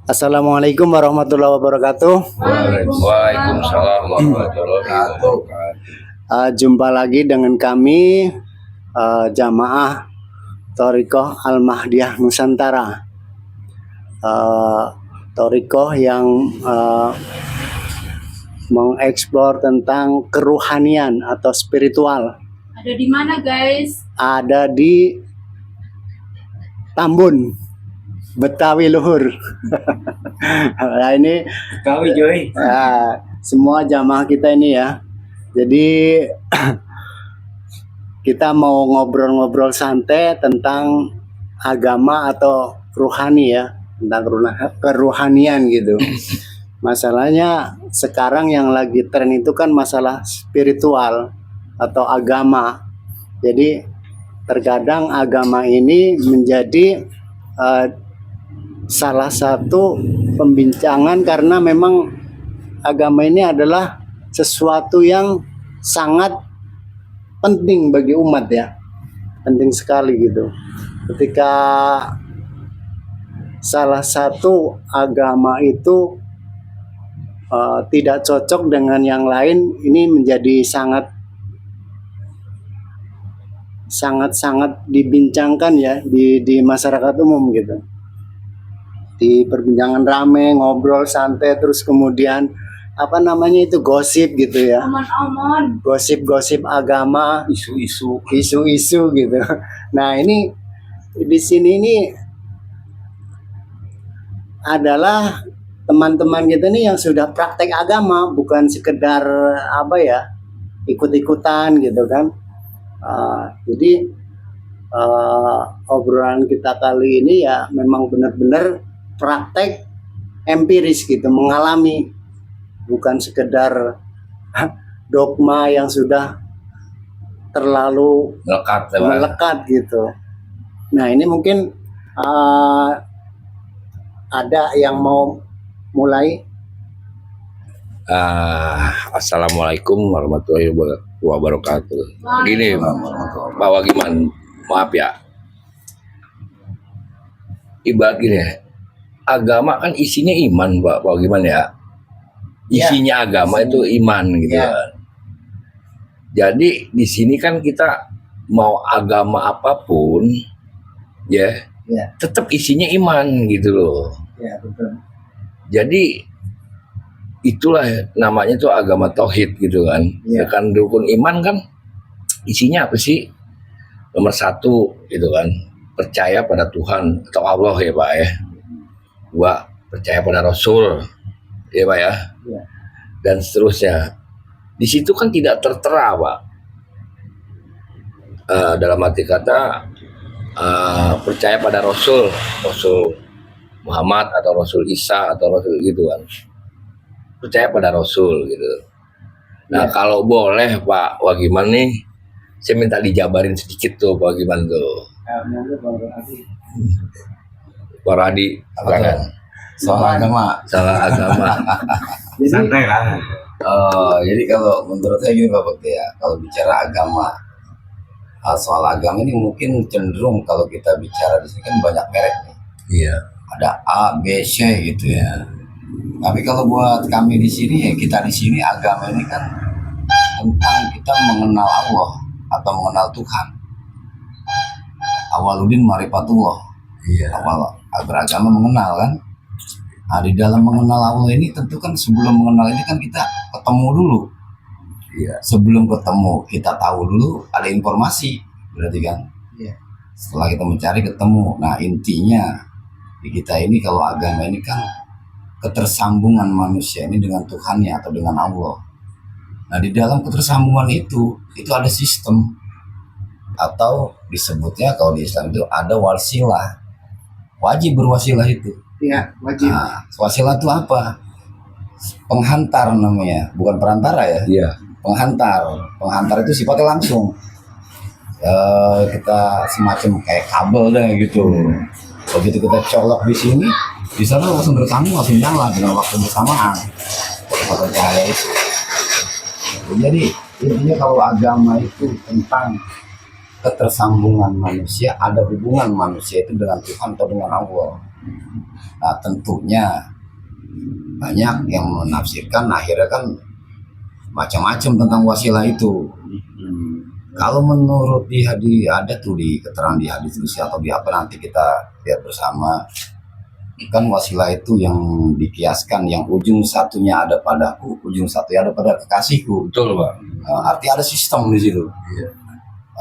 Assalamualaikum warahmatullahi wabarakatuh. Waalaikumsalam warahmatullahi wabarakatuh. Jumpa lagi dengan kami jamaah Thariqah Al-Mahdiyah Nusantara. Thariqah yang mengeksplor tentang keruhanian atau spiritual. Ada di mana, guys? Ada di Tambun, Betawi Luhur. Nah ini Betawi Joy. semua jamaah kita ini ya. Jadi kita mau ngobrol-ngobrol santai tentang agama atau ruhani ya, tentang keruhanian gitu. Masalahnya sekarang yang lagi tren itu kan masalah spiritual atau agama. Jadi terkadang agama ini menjadi salah satu pembincangan karena memang agama ini adalah sesuatu yang sangat penting bagi umat ya, penting sekali gitu. Ketika salah satu agama itu tidak cocok dengan yang lain, ini menjadi sangat dibincangkan ya di masyarakat umum gitu. Di perbincangan rame, ngobrol santai, terus kemudian apa namanya itu gosip gitu ya. Aman-aman. Gosip-gosip agama, Isu-isu gitu. Nah, ini di sini ini adalah teman-teman kita nih yang sudah praktek agama, bukan sekedar apa ya, ikut-ikutan gitu kan. Jadi obrolan kita kali ini ya memang benar-benar praktek empiris gitu, mengalami, bukan sekedar dogma yang sudah terlalu melekat gitu. Nah ini mungkin ada yang mau mulai. Assalamualaikum warahmatullahi wabarakatuh. Gini Pak Wagiman, maaf ya. Ibarat gini, agama kan isinya iman Pak Wagiman ya. Isinya agama itu iman gitu kan. Jadi di sini kan kita mau agama apapun ya, tetap isinya iman gitu loh. Ya betul. Jadi itulah namanya tuh agama tauhid gitu kan. Ya kan rukun iman kan isinya apa sih? Nomor 1 gitu kan, percaya pada Tuhan atau Allah ya Pak ya. 2, percaya pada Rasul ya Pak ya. Dan seterusnya. Di situ kan tidak tertera Pak. Dalam arti kata percaya pada Rasul Muhammad atau Rasul Isa atau Rasul gitu kan. Percaya pada Rasul gitu. Nah kalau boleh Pak Wagiman nih, saya minta dijabarin sedikit tuh Pak Wagiman tuh. Pak Radi, soal agama. Santai lah. Jadi kalau menurut saya gini Pak Bekti ya, kalau bicara agama, soal agama ini mungkin cenderung kalau kita bicara di sini kan banyak merek nih. Iya. Ada A, B, C gitu ya. Tapi kalau buat kami di sini ya, kita di sini agama ini kan tentang kita mengenal Allah atau mengenal Tuhan. Awaludin marifatullah. Iya. Awal beragama mengenal kan. Nah, di dalam mengenal Allah ini tentu kan sebelum mengenal ini kan kita ketemu dulu. Iya. Sebelum ketemu kita tahu dulu ada informasi, berarti kan. Iya. Setelah kita mencari ketemu. Nah intinya di kita ini kalau agama ini kan ketersambungan manusia ini dengan Tuhannya atau dengan Allah. Nah di dalam ketersambungan itu ada sistem atau disebutnya kalau di Islam itu ada wasilah. Wajib berwasilah itu. Iya, wajib. Nah, wasilah itu apa? Penghantar namanya, bukan perantara ya. Iya. Penghantar itu sifatnya langsung. Kita semacam kayak kabel deh gitu. Begitu kita colok di sini, di sana langsung bersambung, langsung nyala dengan waktu bersamaan. Waktu cahaya itu. Jadi intinya kalau agama itu tentang ketersambungan manusia, ada hubungan manusia itu dengan Tuhan atau dengan Allah. Nah tentunya banyak yang menafsirkan akhirnya kan macam-macam tentang wasilah itu. Kalau menurut di hadis, ada tuh di keterangan di hadis atau di apa, nanti kita lihat bersama, kan wasilah itu yang dikiaskan yang ujung satunya ada padaku, ujung satunya ada pada kekasihku. Betul, Pak. Artinya ada sistem di situ.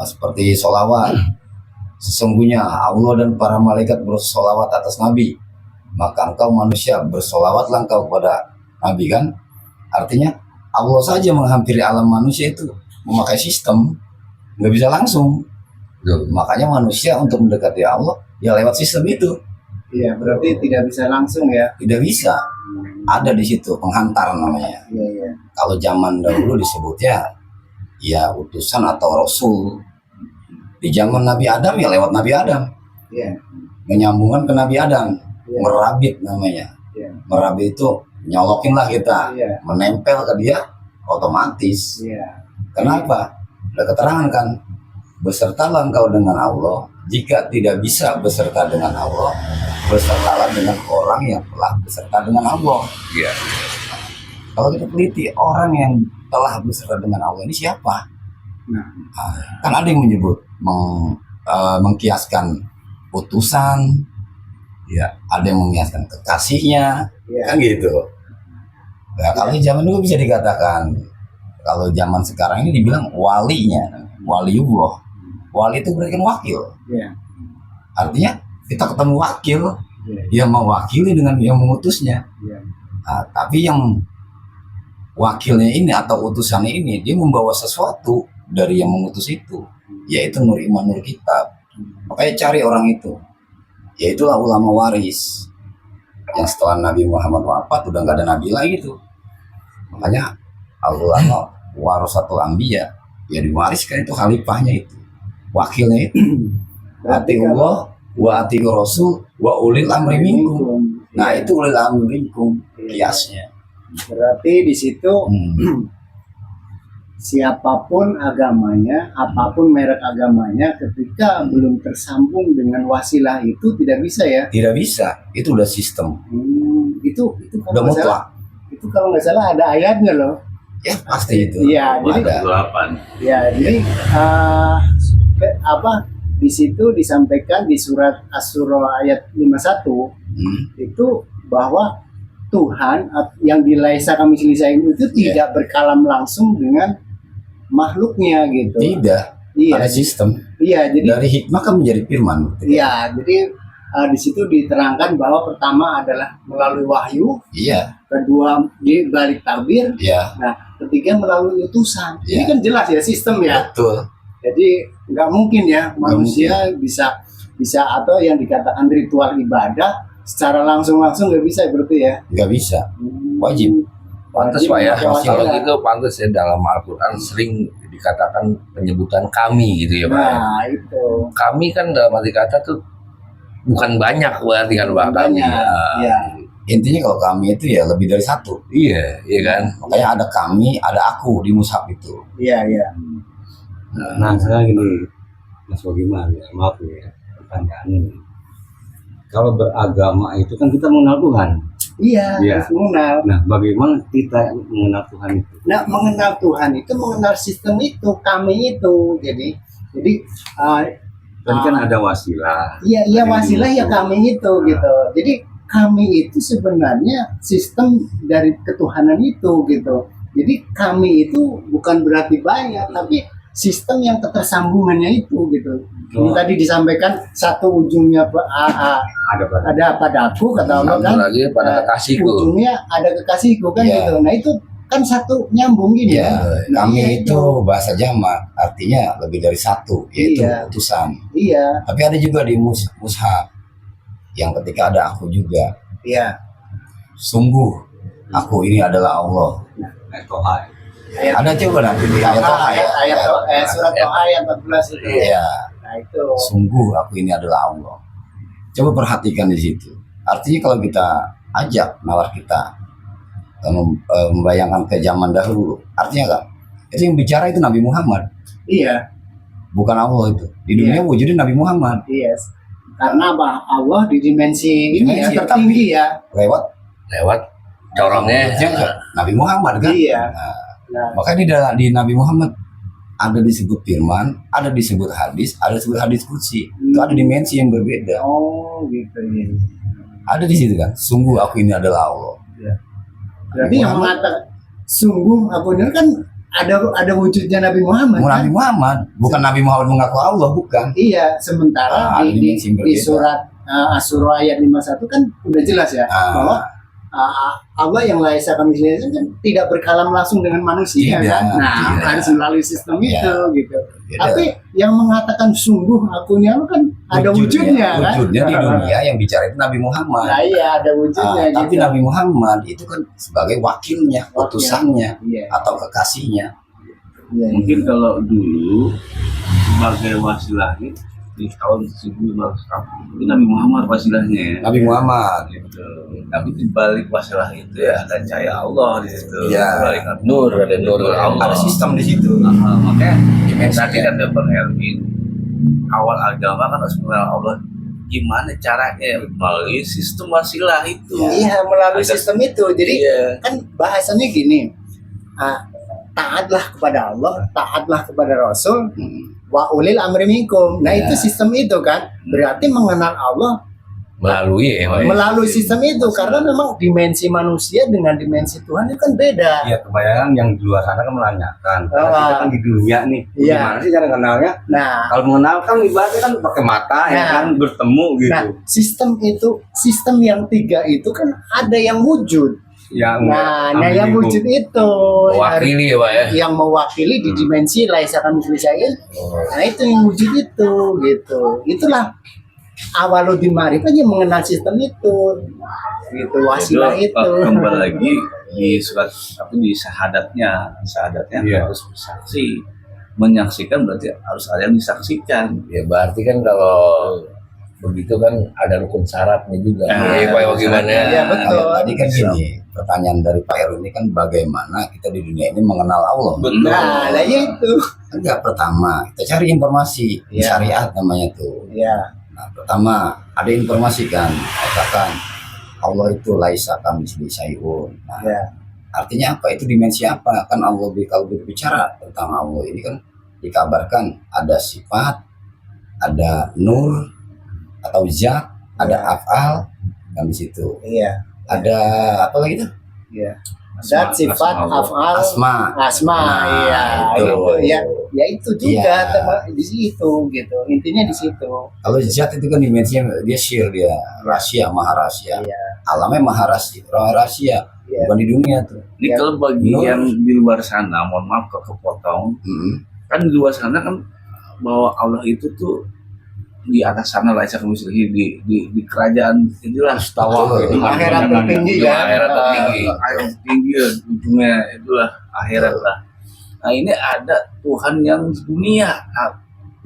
Seperti sholawat, sesungguhnya Allah dan para malaikat bersolawat atas Nabi, maka engkau manusia bersolawatlah engkau kepada Nabi, kan? Artinya Allah saja menghampiri alam manusia itu memakai sistem, nggak bisa langsung. Betul. Makanya manusia untuk mendekati Allah ya lewat sistem itu. Iya, berarti tidak bisa langsung ya. Tidak bisa. Ada di situ penghantar namanya. Iya, iya. Kalau zaman dahulu disebutnya ya utusan atau rasul. Di zaman Nabi Adam ya lewat Nabi Adam. Iya. Menyambungkan ke Nabi Adam. Iya. Merabit namanya. Iya. Merabit itu nyolokin lah kita. Iya. Menempel ke dia otomatis. Iya. Kenapa? Ada keterangan kan. Besertalah engkau dengan Allah. Jika tidak bisa beserta dengan Allah, bersertalah dengan orang yang telah beserta dengan Allah. Iya. Kalau kita teliti, orang yang telah beserta dengan Allah ini siapa? Nah. Kan ada yang menyebut mengkiaskan utusan, ya, ada yang mengiaskan kekasihnya, Iya. kan gitu. Nah, kalau zaman dulu bisa dikatakan, kalau zaman sekarang ini dibilang walinya, waliullah. Wali itu berarti kan wakil. Iya. Artinya kita ketemu wakil Iya. yang mewakili dengan yang mengutusnya. Iya. Nah, tapi yang wakilnya ini atau utusannya ini dia membawa sesuatu dari yang mengutus itu, yaitu nur iman, nur kitab. Makanya cari orang itu, yaitulah ulama waris yang setelah Nabi Muhammad wafat udah nggak ada nabi lagi tuh. Makanya al-ulama warasatul anbiya, ya diwariskan itu khalifahnya itu, wakilnya itu. Berarti Atiullah wa atiur rasul wa ulil amri minkum. Nah itu ulil amri minkum kiasnya. berarti di situ siapapun agamanya, apapun merek agamanya, ketika belum tersambung dengan wasilah itu tidak bisa ya. Tidak bisa, itu udah sistem, Itu udah kalau nggak salah, mutlak. itu kalau nggak salah ada ayatnya loh. Ya pasti itu. Iya, jadi ada. 8. ya jadi apa di situ disampaikan di surat Asy-Syura ayat 51 itu bahwa Tuhan yang dilaisa kami selisain itu Iya. tidak berkalam langsung dengan makhluknya gitu. Tidak, Iya, ada sistem. iya. Jadi Dari hikmah kan menjadi firman. iya, jadi di situ diterangkan bahwa pertama adalah melalui wahyu, Iya, kedua di balik tabir, iya, nah ketiga melalui utusan. Ini Iya. kan jelas ya sistem ya. betul. Jadi nggak mungkin ya manusia bisa atau yang dikatakan ritual ibadah secara langsung nggak bisa berarti ya. Nggak bisa, wajib. Pantas Wajib Pak ya. memakai Kalau wasilah. gitu pantas ya, dalam Al-Quran sering dikatakan penyebutan kami gitu ya Pak. Nah itu Kami kan dalam arti kata tuh bukan banyak berarti kan Pak, kami. banyak. Ya. Intinya kalau kami itu ya lebih dari satu. Iya, iya kan. Makanya ada kami, ada aku di mushaf itu. Iya, iya. Nah, sekarang gini, Mas bagaimana? Maaf ya, pertanyaan ini. Kalau beragama itu kan kita mengenal Tuhan. Iya, Iya. harus mengenal. Nah, bagaimana kita mengenal Tuhan itu? Nah, mengenal Tuhan itu mengenal sistem itu, kami itu. Jadi Tadi kan ada wasilah. iya Ada wasilah yang ya kami itu gitu. Jadi kami itu sebenarnya sistem dari ketuhanan itu gitu. Jadi kami itu bukan berarti banyak, tapi sistem yang ketersambungannya itu gitu. Ini tadi disampaikan satu ujungnya Ada pada ada padaku kata Allah kan. Sambung lagi pada kekasihku. Ujungnya ada kekasihku kan Iya. gitu. Nah itu kan satu nyambung gini Ya, Nah, kami iya itu bahasa jamak, artinya lebih dari satu, yaitu Iya. utusan. Iya, Tapi ada juga di mushaf yang ketika ada aku juga. iya. Sungguh aku ini adalah Allah. Toha. Ayat Ada coba nanti di ayat Toha ya. surat Toha ayat 14 itu. Iya. Nah itu. Sungguh aku ini adalah Allah. Coba perhatikan di situ. Artinya kalau kita ajak nawar kita membayangkan ke zaman dahulu, artinya kan itu yang bicara itu Nabi Muhammad. Iya. bukan Allah itu. Di dunia wujudnya Nabi Muhammad Yes. Karena apa? Allah di dimensi ini ya Dimensi, tertinggi ya. lewat lewat corongnya. Nabi Muhammad kan. Iya. Nah, Nah, makanya di Nabi Muhammad ada disebut firman, ada disebut hadis, ada disebut hadis qudsi. Itu ada dimensi yang berbeda. oh gitu ya. Ada di situ kan. Sungguh aku ini adalah Allah. Berarti yang mengatakan sungguh aku ini kan ada wujudnya Nabi Muhammad kan? Nabi Muhammad, bukan Nabi Muhammad mengaku Allah, bukan. Iya, sementara Ah, di dimensi di berbeda. surat Asy-Syura ayat 51 kan udah jelas ya bahwa Allah yang laisa kamitslihi itu kan tidak berkalam langsung dengan manusia Tidak, kan. Nah, tidak. harus melalui sistem Iya. itu gitu. Beda. Tapi yang mengatakan sungguh akunya kan ada wujudnya kan. Wujudnya di dunia yang bicara itu Nabi Muhammad. Nah, iya ada wujudnya Tapi gitu. Nabi Muhammad itu kan sebagai wakilnya, utusannya, Iya. atau kekasihnya. Iya. Mungkin kalau dulu sebagai wasilahnya di tahun 1900 itu Nabi Muhammad wasilahnya ya. Nabi Muhammad. Gitu. Tapi di balik wasilah itu ya ada cahaya Allah di situ. Iya. Di balik Nur, ada nur Allah. Ada sistem di situ. Makanya Dimensi tadi kan Bang Elvin awal agama kan harus mengenal Allah. Gimana caranya melalui sistem wasilah itu. Iya, melalui Ada- sistem itu. Jadi Iya. kan bahasanya gini. Taatlah kepada Allah, taatlah kepada Rasul, wa ulil amri minkum. Nah, Ya. itu sistem itu kan. Berarti mengenal Allah melalui ya, Pak, ya. melalui sistem itu karena memang dimensi manusia dengan dimensi Tuhan itu kan beda. Iya, kebanyakan yang di luar sana kan menanyakan. Karena Ah. kita kan di dunia nih. Iya. Gimana sih cara kenalnya? Nah, Kalau mengenal kan ibaratnya kan pakai mata ya Nah. kan bertemu gitu. nah sistem yang tiga itu kan ada yang wujud. Yang Nah yang wujud itu Mewakili ya, Pak ya. yang mewakili di dimensi laisa kamitslihi syai'un. Nah itu yang wujud itu gitu. Itulah awaluddin ma'rifah yang mengenal sistem itu. Gitu wasilah itu. Kembali lagi di surat di syahadatnya Iya. harus bersaksi. Menyaksikan berarti harus ada yang disaksikan. Ya berarti kan kalau begitu kan ada rukun syaratnya juga. Ah, Pak, bagaimana? Iya, betul. Tadi kan gini, pertanyaan dari Pak Heru ini kan bagaimana kita di dunia ini mengenal Allah. Betul. Nah lah itu. Enggak, pertama kita cari informasi. Iya. Syariat namanya tuh. Ya. Nah, pertama ada informasi kan, katakan Allah itu laisa kamitslihi syai'un. Nah, Ya. artinya apa? Itu dimensi apa? Kan Allah kalau berbicara tentang Allah ini kan dikabarkan ada sifat, ada nur atau zat, ada af'al kan di situ. Iya. Ada apa lagi tuh? Iya. Zat, sifat, af'al, Asma. asma, Nah, iya itu. itu ya, ya itu juga Iya. di situ gitu, intinya di situ. Kalau zat itu kan dimensinya dia syir, dia rahasia, maha rahasia. Iya. Alamnya maha rahasia, Iya. bukan di dunia tuh. Ini Ya. kalau bagi Nur. yang di luar sana, mohon maaf kepotong, kan di luar sana kan bahwa Allah itu tuh di atas sana lah di kerajaan itulah Tawa, itu Akhirat tertinggi Itu kan. akhirat tertinggi. akhirat tinggi ujungnya itulah akhirat lah. Nah ini ada Tuhan yang di dunia. Nah,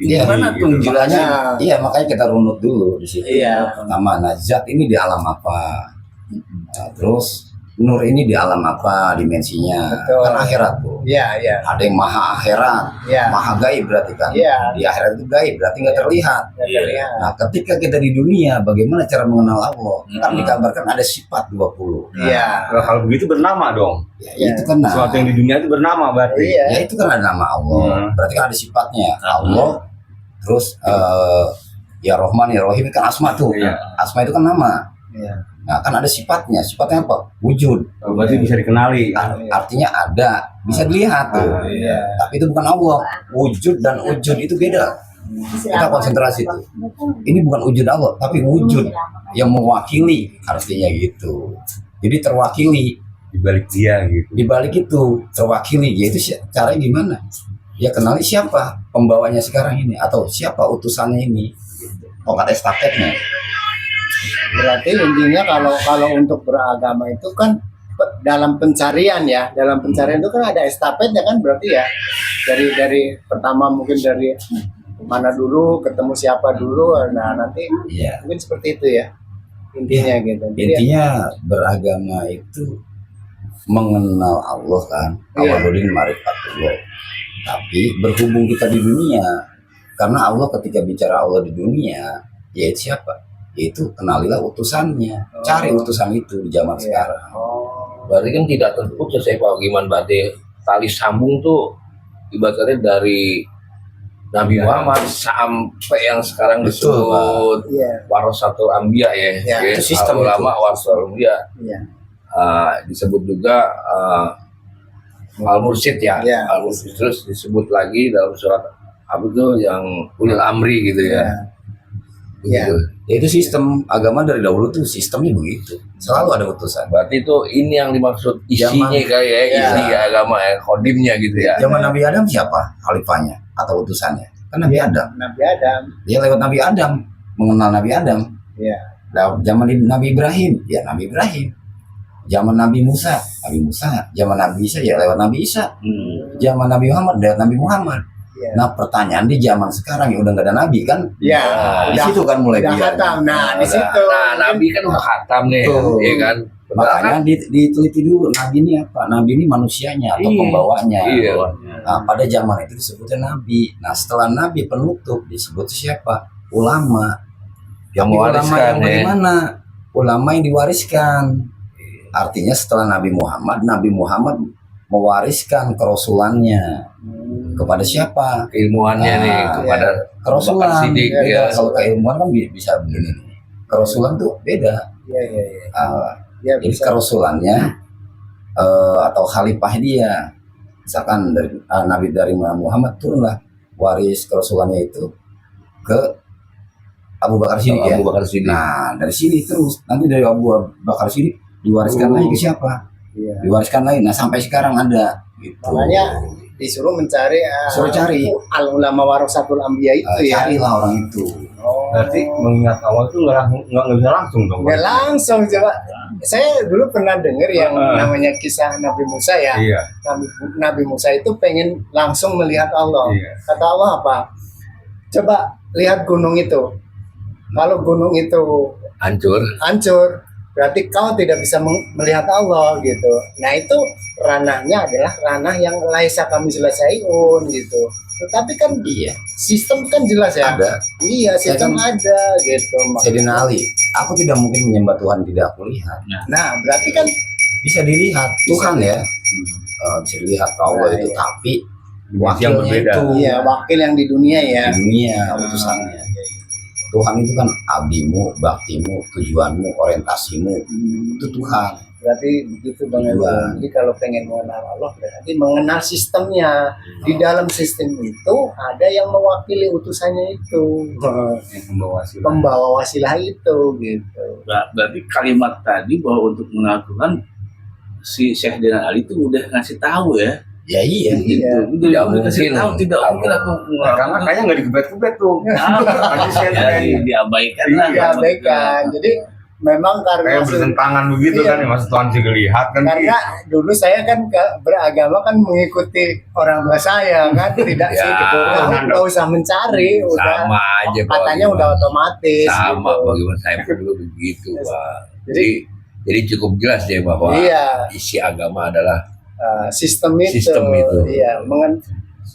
Iya, gimana tuh Makanya, jelasnya? iya makanya kita runut dulu di situ. Iya. Pertama, nah zat ini di alam apa? Nah, terus nur ini di alam apa dimensinya? Betul. Kan akhirat tuh. Iya, iya, Ada yang maha akhirat, iya. maha gaib berarti kan? Iya. Di akhirat itu gaib berarti nggak terlihat. Iya. Nah, ketika kita di dunia, bagaimana cara mengenal Allah? Kan Hmm. dikabarkan ada sifat 20. Iya. Kalau begitu bernama dong. Ya, Iya. itu kan nah. Sesuatu yang di dunia itu bernama berarti. Iya. Ya itu kan ada nama Allah. Berarti kan ada sifatnya. Allah. Terus ya Rohman, ya Rohim kan asma tuh. Iya. Asma itu kan nama. Iya. Nah, kan ada sifatnya. Sifatnya apa? Wujud. Berarti bisa dikenali. Artinya ada, bisa dilihat tuh. Iya. Tapi itu bukan Allah. Wujud dan wujud itu beda. Kita konsentrasi tuh. Ini bukan wujud Allah, tapi wujud yang mewakili, artinya gitu. Jadi terwakili. Di balik dia gitu. Di balik itu terwakili, yaitu caranya gimana? Ya kenali siapa pembawanya sekarang ini, atau siapa utusannya ini, tongkat estafetnya. Berarti intinya kalau untuk beragama itu kan dalam pencarian ya, dalam pencarian itu kan ada estafetnya kan, berarti ya dari pertama mungkin dari mana dulu, ketemu siapa dulu, nah nanti Iya. mungkin seperti itu ya intinya gitu. Jadi Intinya beragama itu mengenal Allah kan, Iya. awaluddin ma'rifatullah. Tapi berhubung kita di dunia, Karena Allah ketika bicara Allah di dunia, yaitu siapa? Yaitu kenalilah utusannya. Cari utusan itu di zaman sekarang. Berarti kan tidak terputus ya Pak Giman, berarti tali sambung tuh ibaratnya dari Nabi Muhammad sampai yang sekarang Betul, disebut Iya. Warasatul Anbiya ya. Ya, itu sistem ulama itu. Warasatul Anbiya. Iya. Disebut juga Al-Mursyid ya. Ya. Al-Mursyid terus disebut lagi dalam surat apa tuh yang Ulil Amri gitu ya. Iya. Begitu. Ya, itu sistem agama dari dahulu tuh sistemnya begitu. Selalu ada utusan. Berarti itu ini yang dimaksud isinya Zaman- kayak Ya. isi agama ya, kodimnya gitu ya. Zaman Nabi Adam siapa khalifahnya atau utusannya? Kan Nabi Adam. Nabi Adam. Dia lewat Nabi Adam mengenal Nabi Adam. Iya. Lewat zaman Nabi Ibrahim, ya Nabi Ibrahim. Zaman Nabi Musa, Nabi Musa. Zaman Nabi Isa, ya lewat Nabi Isa. Zaman Nabi Muhammad, lewat Nabi Muhammad. Iya. Nah pertanyaan di zaman sekarang yang udah nggak ada Nabi kan? Ya. Di situ kan mulai Udah biar. khatam. Nah, di situ. Nah, Nabi kan udah khatam nih, Betul. ya kan? Makanya diteliti dulu Nabi ini apa? Nabi ini manusianya atau Iya. pembawanya. Iya. Nah, pada zaman itu disebutnya Nabi. Nah, setelah Nabi penutup disebut siapa? Ulama. Yang Tapi ulama mewariskan yang ya. bagaimana? Ulama yang diwariskan. Artinya setelah Nabi Muhammad mewariskan kerasulannya kepada siapa? Ilmuannya nih Nah, kepada Kerasulan. Bakar Siddiq, Beda. ya. Kalau keilmuan kan bisa begini. Kerasulan tuh beda. Iya, iya, iya. Ya, Jadi bisa. kerasulannya atau khalifah dia, misalkan dari Nabi dari Muhammad turunlah waris kerasulannya itu ke Abu Bakar Siddiq ya. Abu Bakar Siddiq. Nah dari sini terus nanti dari Abu Bakar Siddiq diwariskan lagi ke siapa? Iya. Diwariskan lagi. Nah sampai sekarang ada. Gitu. Makanya disuruh mencari Suruh cari. al ulama warasatul anbiya itu ya. Carilah orang itu. Oh. Berarti mengingat Allah itu nggak bisa langsung dong. Nggak langsung coba. Saya dulu pernah dengar yang Heeh. namanya kisah Nabi Musa ya. Iya. Nabi Musa itu pengen langsung melihat Allah. Iya. Kata Allah apa? Coba lihat gunung itu. Kalau gunung itu Hancur. hancur, berarti kau tidak bisa melihat Allah gitu. Nah itu ranahnya adalah ranah yang laisa kami selesaiun gitu. Tetapi kan Iya. sistem kan jelas ya. Ada. Iya sistem Saya ada gitu. Sayyidina Ali. Aku tidak mungkin menyembah Tuhan tidak aku lihat. Nah berarti kan Bisa dilihat Tuhan ya. Bisa dilihat Allah Nah, itu iya. tapi Yang wakilnya berbeda. itu iya wakil yang di dunia ya. di dunia utusannya. Tuhan itu kan abdimu, baktimu, tujuanmu, orientasimu. Itu Tuhan. Berarti begitu Bang Eko. Tujuan. Jadi kalau pengen mengenal Allah berarti mengenal sistemnya. Di dalam sistem itu ada yang mewakili utusannya itu. Yang membawa sila. Pembawa wasilah itu gitu. Berarti kalimat tadi bahwa untuk mengenal Tuhan si Syekh Dinan Ali itu udah ngasih tahu ya. Ya iya. Gitu. Tidak Udah kasih mungkin. tahu tidak mungkin aku mengenal Karena Tuhan. kayaknya nggak dikebet-kebet tuh. Nanti saya Jadi diabaikan lah. Diabaikan. Jadi memang karena kayak bertentangan begitu Iya. kan ya Mas Tuhan juga lihat kan. karena dulu saya kan beragama kan mengikuti orang tua saya kan tidak Ya, nggak usah mencari udah Sama aja Pak katanya Giman. udah otomatis Sama gitu. bagaimana saya pun dulu begitu Pak. Jadi- Jadi cukup jelas ya bahwa Iya. isi agama adalah Sistem itu, Sistem itu. iya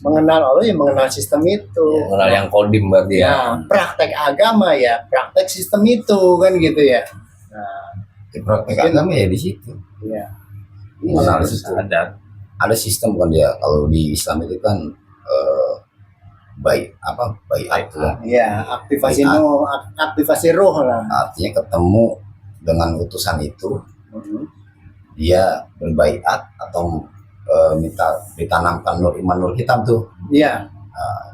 mengenal Allah ya mengenal sistem itu mengenal yang kodim berarti ya. ya praktek agama ya praktek sistem itu kan gitu ya nah Di praktek agama ya di situ. iya Mengenal situ. Ada sistem kan dia. Kalau di Islam itu kan baik itu kan. iya aktivasi roh lah Artinya ketemu dengan utusan itu dia berbaiat atau minta ditanamkan nur iman nur hitam tuh. iya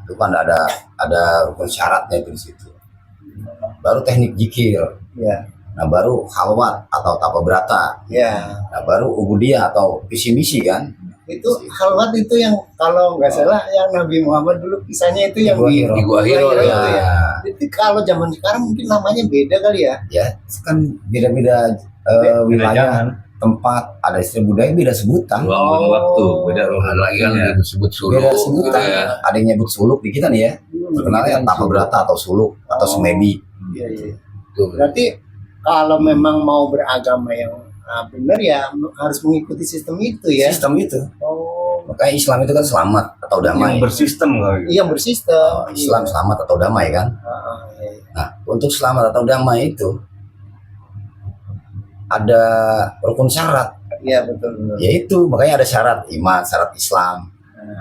Itu kan ada rukun syaratnya itu di situ. Baru teknik zikir. iya Nah baru khalwat atau tapa berata. iya Nah baru ubudiyah atau visi misi kan. itu khalwat itu yang kalau nggak salah yang Nabi Muhammad dulu kisahnya itu yang Di Gua Hiro. itu Ya, ya. Itu kalau zaman sekarang mungkin namanya beda kali ya. ya kan beda-beda wilayah, tempat, ada istilah budaya beda sebutan. Ruang waktu beda ruang Ada lagi kan yang disebut suruh Beda gitu sebutan. ya. Ada yang nyebut suluk di kita nih ya. Terkenalnya tapa berata atau suluk atau semebi. Iya, iya. Tuh. Berarti kalau memang mau beragama yang benar ya harus mengikuti sistem itu ya. Sistem itu. Oh, Makanya Islam itu kan selamat atau damai. Yang bersistem kalau gitu. Yang bersistem. Islam selamat atau damai kan. Nah, untuk selamat atau damai itu ada rukun syarat. Iya betul. Yaitu makanya ada syarat iman, syarat Islam.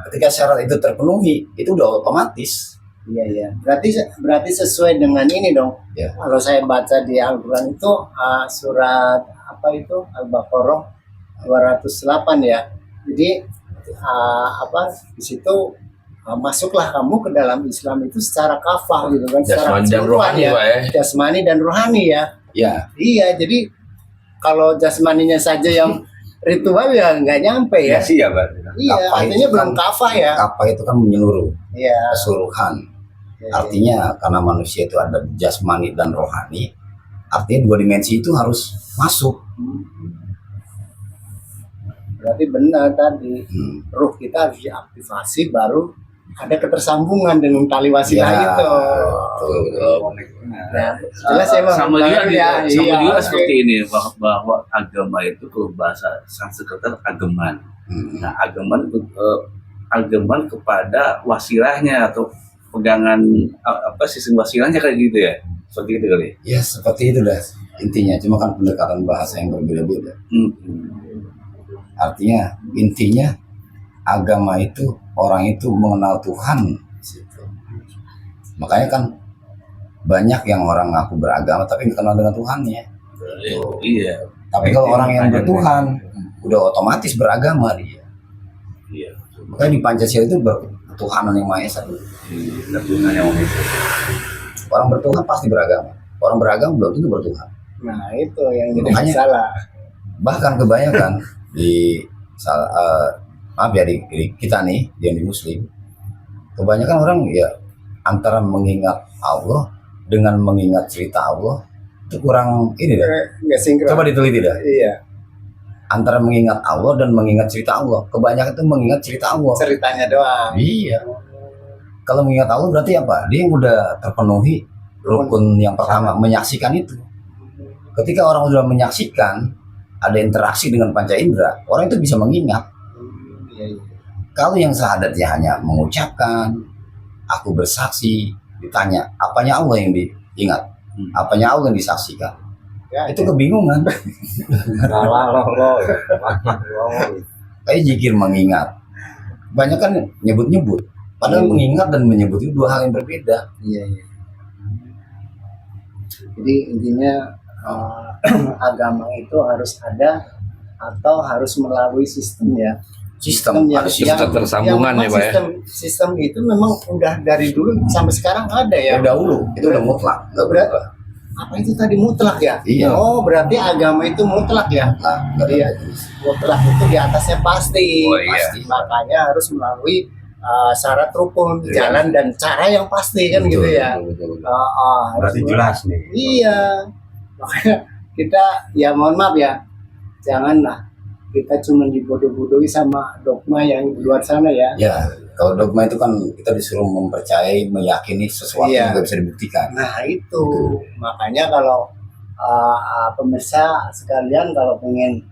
Ketika syarat itu terpenuhi, itu udah otomatis. Iya. Berarti sesuai dengan ini dong. Ya. Kalau saya baca di Al-Quran itu surat apa itu Al-Baqarah 208 ya. Jadi di situ masuklah kamu ke dalam Islam itu secara kafah gitu kan, secara Jasmani dan keseluruhan rohani, ya. Pak, ya. Jasmani dan rohani ya. Ya, Iya, jadi kalau jasmaninya saja yang ritual ya nggak nyampe ya. Iya berarti. Iya, kafah artinya itu belum kan- kafah ya. Kafah itu kan menyeluruh, Iya. keseluruhan. Iya. Artinya karena manusia itu ada jasmani dan rohani, artinya dua dimensi itu harus masuk. Berarti benar tadi, ruh kita harus diaktifasi baru ada ketersambungan dengan tali wasilah Ya, itu. betul. Nah, jelas ya Bang. sama juga Ya, sama iya, juga oke. seperti ini bahwa agama itu kalau bahasa Sanskerta ageman. Nah, ageman kepada wasilahnya atau pegangan sistem wasilahnya kayak gitu ya. Seperti itu kali. Ya seperti itu dah intinya. Cuma kan pendekatan bahasa yang berbeda-beda. Artinya intinya agama itu orang itu mengenal Tuhan. Makanya kan banyak yang orang ngaku beragama tapi nggak kenal dengan Tuhannya. Iya. Tapi kalau orang yang bertuhan udah otomatis beragama dia. Iya. Makanya di Pancasila itu bertuhanan yang Maha Esa. Tuhan yang Orang bertuhan pasti beragama. Orang beragama belum tentu bertuhan. Nah, itu yang jadi Makanya- masalah. Bahkan kebanyakan di kita nih yang di Muslim, kebanyakan orang ya antara mengingat Allah dengan mengingat cerita Allah itu kurang ini dah. Nggak sinkron. Coba diteliti dah. Iya, Antara mengingat Allah dan mengingat cerita Allah. Kebanyakan itu mengingat cerita Allah. ceritanya doang. Iya. Kalau mengingat Allah berarti apa? Dia yang udah terpenuhi rukun yang pertama, menyaksikan itu. Ketika orang sudah menyaksikan ada interaksi dengan panca indera, orang itu bisa mengingat. Iya. Kalau yang syahadatnya hanya mengucapkan, aku bersaksi, ditanya, apanya Allah yang diingat? Apanya Allah yang disaksikan? Ya, Itu kebingungan. Lo. Kayak zikir mengingat. Banyak kan nyebut-nyebut. Padahal mengingat dan menyebut itu dua hal yang berbeda. Iya. Jadi intinya agama itu harus ada atau harus melalui sistem ya. Sistem, yang, ada sistem ketersambungan yang ya, Pak, ya. sistem itu memang udah dari dulu sampai sekarang ada ya. yang dahulu, itu udah mutlak. Nggak berubah. Apa itu tadi mutlak ya? Iya. Oh, berarti agama itu mutlak ya. Nah, nggak ada Iya. lagi. Mutlak itu di atasnya pasti. Oh, iya. Pasti. Makanya harus melalui syarat rukun, Iya. jalan dan cara yang pasti kan Betul, gitu ya. betul, betul. Harus Berarti jelas nih. Iya. Makanya kita ya mohon maaf ya. Janganlah kita cuma dibodoh-bodohi sama dogma yang di luar sana ya. Ya, kalau dogma itu kan kita disuruh mempercayai, meyakini sesuatu Iya. yang nggak bisa dibuktikan. Nah itu makanya kalau pemirsa sekalian kalau pengen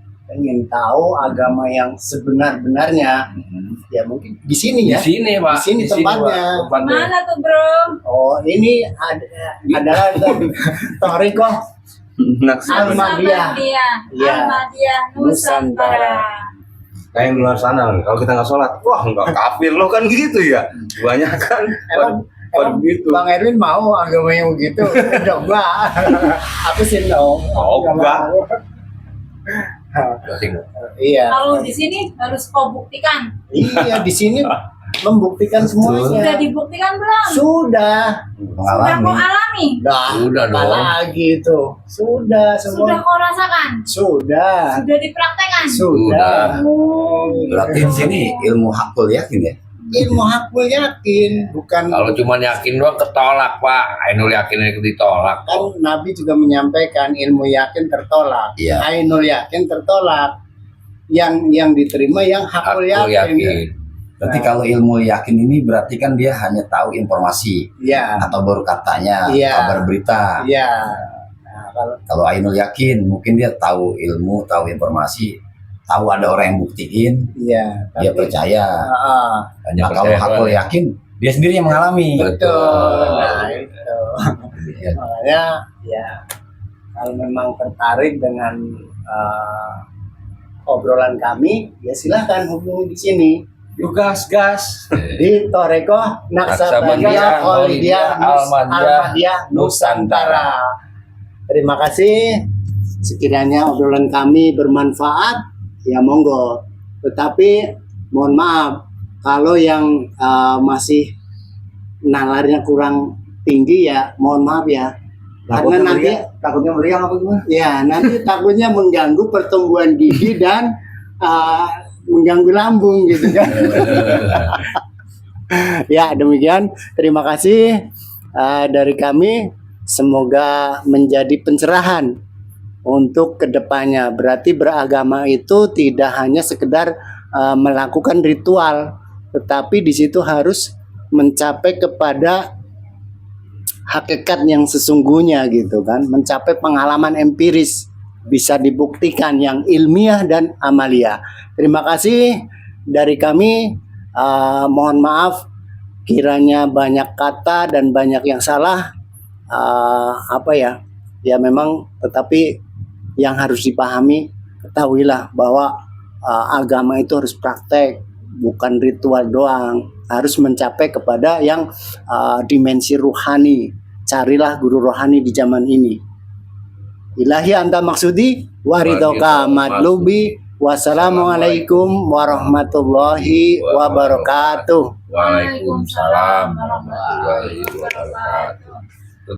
tahu agama yang sebenar-benarnya ya mungkin di sini Di ya. sini, Pak. Di sini tempatnya. Pak. Tempatnya. Mana tuh bro? Oh ini adalah Toriko Almadiyah. Iya. Almadiyah Nusantara. Kayak yang di luar sana, kalau kita nggak sholat, wah nggak kafir lo kan gitu ya. Banyak kan pada begitu. Bang Erwin mau agama yang begitu? Dogma. Aku sih no. Oh, enggak. Iya. Kalau di sini harus kau buktikan. Iya di sini membuktikan Sudah semuanya. dibuktikan belum? Sudah. Sudah kau Mengalami. alami? Udah apa dong. lagi itu? Sudah Sudah semua. kau rasakan? Sudah. Sudah dipraktekkan? Sudah. Oh, Berarti di sini ilmu hakul yakin ya? Ilmu hakul yakin, bukan Kalau cuma yakin doang ketolak, Pak. Ainul yakin itu ditolak. kan Nabi juga menyampaikan ilmu yakin tertolak. Iya. Ainul yakin tertolak. Yang diterima yang hakul Aku yakin. yakin. Berarti kalau ilmu yakin ini berarti kan dia hanya tahu informasi Iya. atau baru katanya, Iya. kabar berita. Iya. Nah, kalau Kalau Ainul yakin mungkin dia tahu ilmu, tahu informasi, tahu ada orang yang buktiin, Iya, dia percaya. Hanya Nah, kalau percaya hakul doang. yakin, dia sendiri yang mengalami. betul. Nah, itu. Makanya ya kalau memang tertarik dengan obrolan kami, ya silahkan hubungi di sini Yuk gas. di Toreko Naksabandia Naksabandia Kholidia Almadiyah Nusantara. Terima kasih. Sekiranya obrolan kami bermanfaat, ya monggo. Tetapi mohon maaf kalau yang masih nalarnya kurang tinggi, ya mohon maaf ya. Karena nanti takutnya meriang apa gimana? ya nanti takutnya mengganggu pertumbuhan gigi dan mengganggu lambung gitu kan. Ya demikian, terima kasih dari kami, semoga menjadi pencerahan untuk kedepannya. Berarti beragama itu tidak hanya sekedar melakukan ritual, tetapi di situ harus mencapai kepada hakikat yang sesungguhnya gitu kan, mencapai pengalaman empiris, bisa dibuktikan yang ilmiah dan amalia. Terima kasih dari kami. Mohon maaf kiranya banyak kata dan banyak yang salah. Ya memang, tetapi yang harus dipahami, ketahuilah bahwa agama itu harus praktek, bukan ritual doang, harus mencapai kepada yang dimensi ruhani. Carilah guru rohani di zaman ini. Ilahi anta maksudi waridoka madlubi. Wassalamualaikum warahmatullahi wabarakatuh. Waalaikumsalam warahmatullahi wabarakatuh.